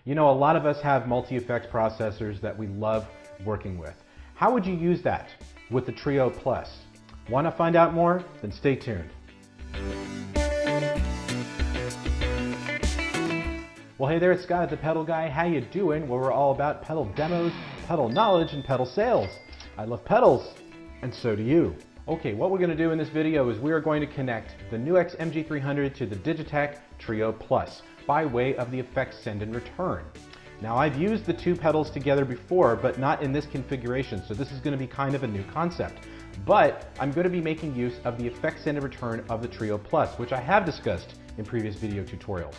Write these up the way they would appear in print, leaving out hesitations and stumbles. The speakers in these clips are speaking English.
You know, a lot of us have multi-effects processors that we love working with. How would you use that with the Trio Plus? Want to find out more? Then stay tuned. Well, hey there, it's Scott at the Pedal Guy. How you doing? Well, we're all about pedal demos, pedal knowledge, and pedal sales. I love pedals, and so do you. Okay, what we're going to do in this video is we are going to connect the NUX MG300 to the Digitech Trio Plus by way of the effects send and return. Now, I've used the two pedals together before, but not in this configuration, so this is going to be kind of a new concept. But I'm going to be making use of the effects send and return of the Trio Plus, which I have discussed in previous video tutorials.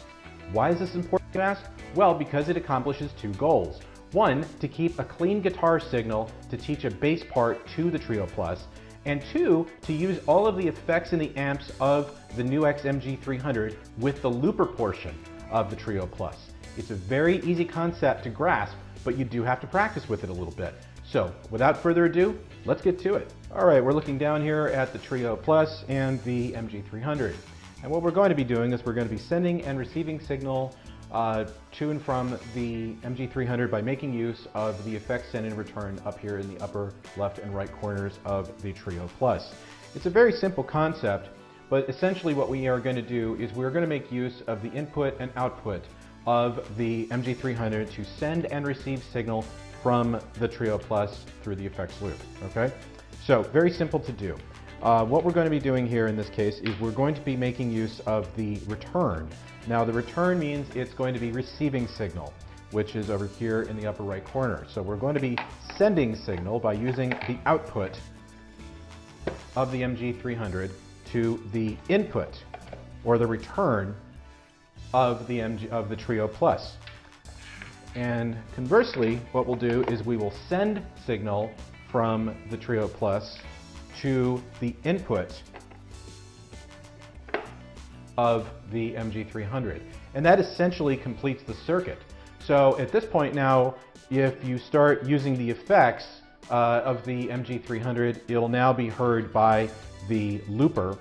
Why is this important, you ask? Well, because it accomplishes two goals. One, to keep a clean guitar signal to teach a bass part to the Trio Plus, and two, to use all of the effects in the amps of the NUX MG300 with the looper portion of the Trio Plus. It's a very easy concept to grasp, but you do have to practice with it a little bit. So, without further ado, let's get to it. All right, we're looking down here at the Trio Plus and the MG300. And what we're going to be doing is we're going to be sending and receiving signal to and from the MG300 by making use of the effects send and return up here in the upper left and right corners of the Trio Plus. It's a very simple concept, but essentially what we are going to do is we're going to make use of the input and output of the MG300 to send and receive signal from the Trio Plus through the effects loop, okay? So, very simple to do. What we're going to be doing here in this case is we're going to be making use of the return. Now, the return means it's going to be receiving signal, which is over here in the upper right corner. So we're going to be sending signal by using the output of the MG300 to the input, or the return of the Trio Plus. And conversely, what we'll do is we will send signal from the Trio Plus to the input of the MG300. And that essentially completes the circuit. So at this point now, if you start using the effects of the MG300, it'll now be heard by the looper.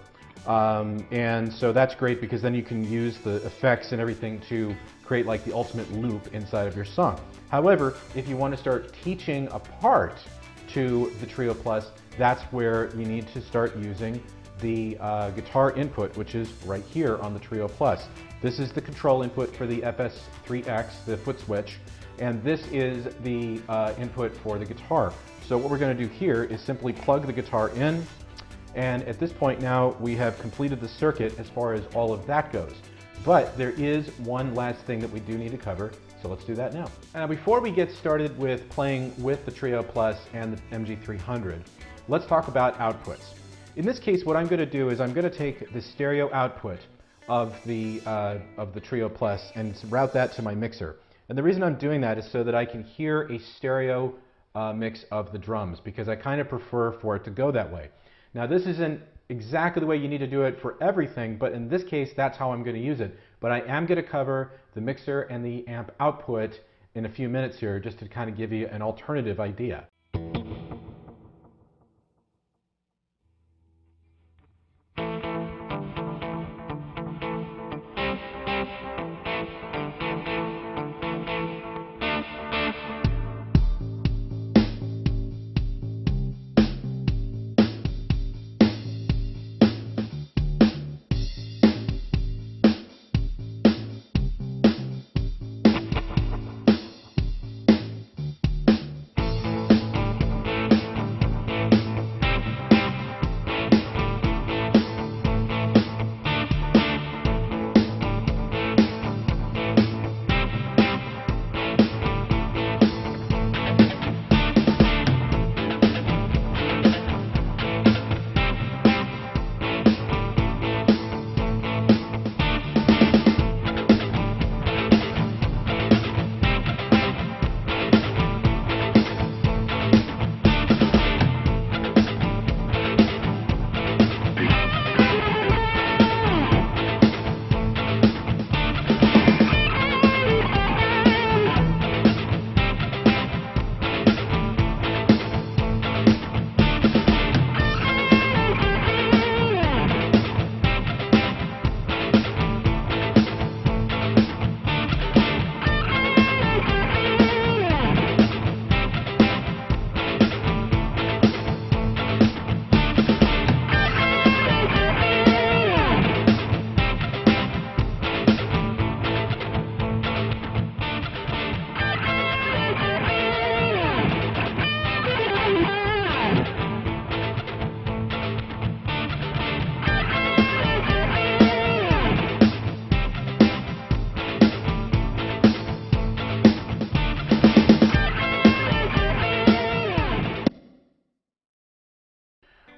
And so that's great because then you can use the effects and everything to create like the ultimate loop inside of your song. However, if you want to start teaching a part to the Trio Plus, that's where you need to start using the guitar input, which is right here on the Trio Plus. This is the control input for the FS3X, the foot switch, and this is the input for the guitar. So what we're going to do here is simply plug the guitar in, and at this point now we have completed the circuit as far as all of that goes. But there is one last thing that we do need to cover, so let's do that now. Now, before we get started with playing with the Trio Plus and the MG300, let's talk about outputs. In this case, what I'm going to do is I'm going to take the stereo output of the Trio Plus and route that to my mixer. And the reason I'm doing that is so that I can hear a stereo mix of the drums, because I kind of prefer for it to go that way. Now, this isn't exactly the way you need to do it for everything, but in this case, that's how I'm going to use it. But I am going to cover the mixer and the amp output in a few minutes here, just to kind of give you an alternative idea.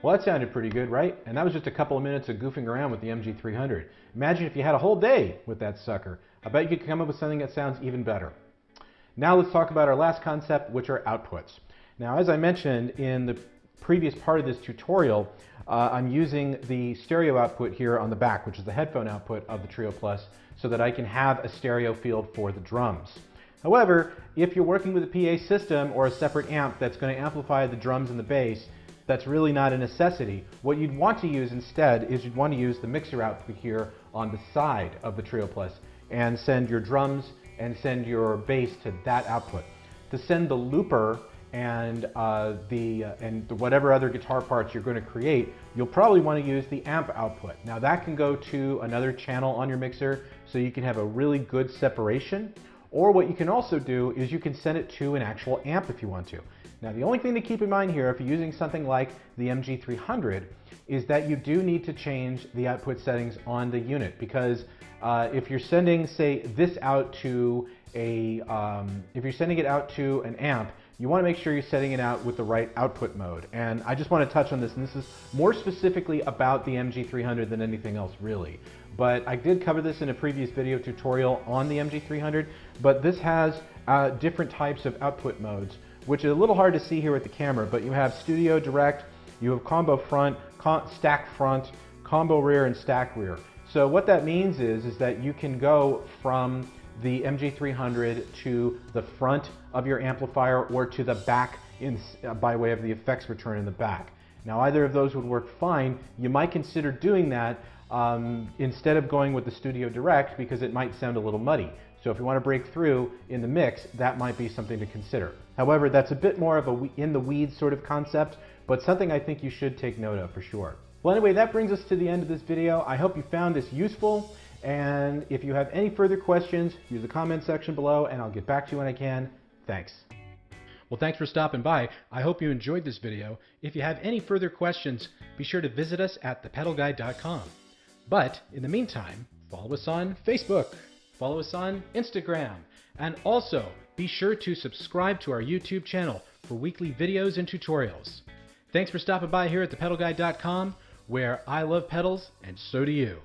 Well, that sounded pretty good, right? And that was just a couple of minutes of goofing around with the MG300. Imagine if you had a whole day with that sucker. I bet you could come up with something that sounds even better. Now let's talk about our last concept, which are outputs. Now, as I mentioned in the previous part of this tutorial, I'm using the stereo output here on the back, which is the headphone output of the Trio Plus, so that I can have a stereo field for the drums. However, if you're working with a PA system or a separate amp that's going to amplify the drums and the bass, that's really not a necessity. What you'd want to use instead is you'd want to use the mixer output here on the side of the Trio Plus and send your drums and send your bass to that output. To send the looper and whatever other guitar parts you're going to create, you'll probably want to use the amp output. Now that can go to another channel on your mixer so you can have a really good separation. Or what you can also do is you can send it to an actual amp if you want to. Now the only thing to keep in mind here if you're using something like the MG300 is that you do need to change the output settings on the unit, because if you're sending, say, this out to if you're sending it out to an amp, you want to make sure you're setting it out with the right output mode. And I just want to touch on this, and this is more specifically about the MG300 than anything else really. But I did cover this in a previous video tutorial on the MG300, but this has different types of output modes, which is a little hard to see here with the camera, but you have Studio Direct, you have Combo Front, Stack Front, Combo Rear, and Stack Rear. So what that means is that you can go from the MG300 to the front of your amplifier or to the back by way of the effects return in the back. Now either of those would work fine. You might consider doing that instead of going with the Studio Direct, because it might sound a little muddy. So if you want to break through in the mix, that might be something to consider. However, that's a bit more of a in the weeds sort of concept, but something I think you should take note of for sure. Well, anyway, that brings us to the end of this video. I hope you found this useful. And if you have any further questions, use the comment section below and I'll get back to you when I can. Thanks. Well, thanks for stopping by. I hope you enjoyed this video. If you have any further questions, be sure to visit us at thepedalguide.com. But in the meantime, follow us on Facebook, follow us on Instagram, and also be sure to subscribe to our YouTube channel for weekly videos and tutorials. Thanks for stopping by here at thepedalguide.com, where I love pedals and so do you.